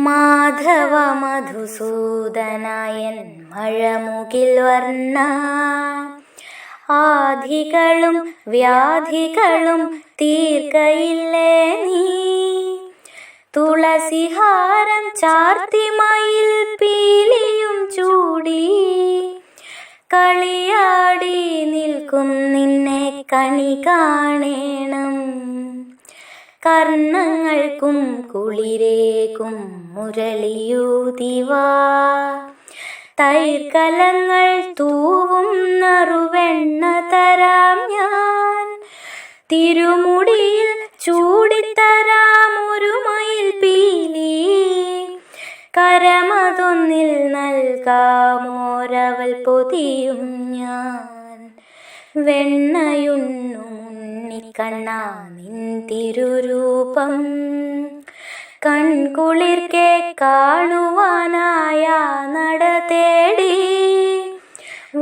മാധവ മധുസൂദനായൻ മഴമുകിൽ വർണ്ണ, ആധികളും വ്യാധികളും തീർക്കയില്ലേ നീ. തുളസിഹാരം ചാർത്തിമയിൽ പീലിയും ചൂടി, കളിയാടി നിൽക്കും നിന്നെ കണി കാണേണം. കർണങ്ങൾക്കും കുളിരേകും മുരളിയൂതിവാ, തൈർക്കലങ്ങൾ തൂവും നറുവെണ്ണ തരാം ഞാൻ. തിരുമുടിയിൽ ചൂടിത്തരാം ഒരു മയിൽ പീലി, കരമതൊന്നിൽ നൽകാമോരവൽ പൊതിയും ഞാൻ. വെണ്ണയുണ്ണും ഉണ്ണിക്കണ്ണാ നിൻ തിരുരൂപം, കൺകുളിർക്കെ കാണുവാനായ നട തേടി.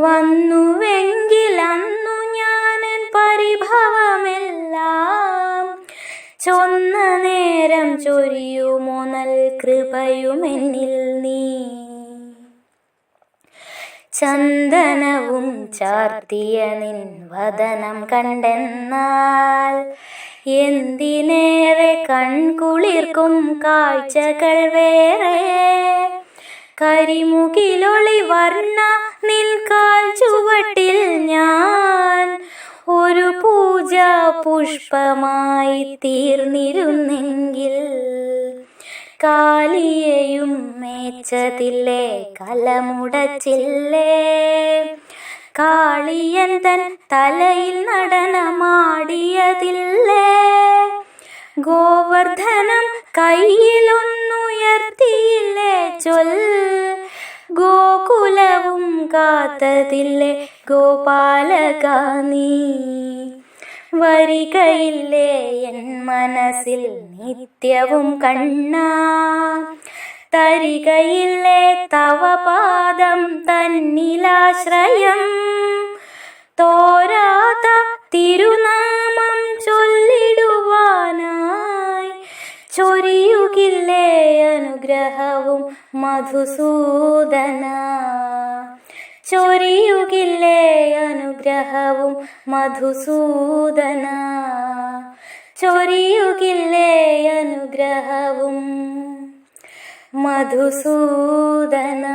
വന്നുവെങ്കിൽ അന്നു ഞാനൻ പരിഭവമെല്ലാം ചൊന്ന നേരം ചൊരിയുമോ നൽ കൃപയുമെന്നിൽ നീ. ചന്ദനവും ചാർത്തിയ നിൻ വദനം കണ്ടെന്നാൽ, എന്തിനേറെ കൺകുളിർക്കും കാഴ്ചകൾ വേറെ. കരിമുകിലൊളി വർണ്ണ നിൻ കാൽ ചുവട്ടിൽ ഞാൻ ഒരു പൂജാ പുഷ്പമായി തീർന്നിരുന്നെങ്കിൽ. കാലിയെയും മേച്ചതില്ലേ കലമുടച്ചില്ലേ, കാളിയൻ തൻ തലയിൽ നടനമാടിയതില്ലേ. ഗോവർദ്ധനം കയ്യിലൊന്നുയർത്തിയില്ലേ ചൊൽ, ഗോകുലവും കാത്തതില്ലേ ഗോപാലക നീ. വരികയില്ലേ എൻ മനസ്സിൽ നിത്യവും കണ്ണാ, തരികയില്ലേ തവ പാദം തന്നിലാശ്രയം. തോരാത്ത തിരുനാമം ചൊല്ലിടുവാനായി, ചൊരിയുകില്ലേ അനുഗ്രഹവും മധുസൂദന. ചൊരിയുകില്ലേ അനുഗ്രഹവും മധുസൂദന, ചൊരിയുകില്ലേ അനുഗ്രഹവും മധുസൂദന.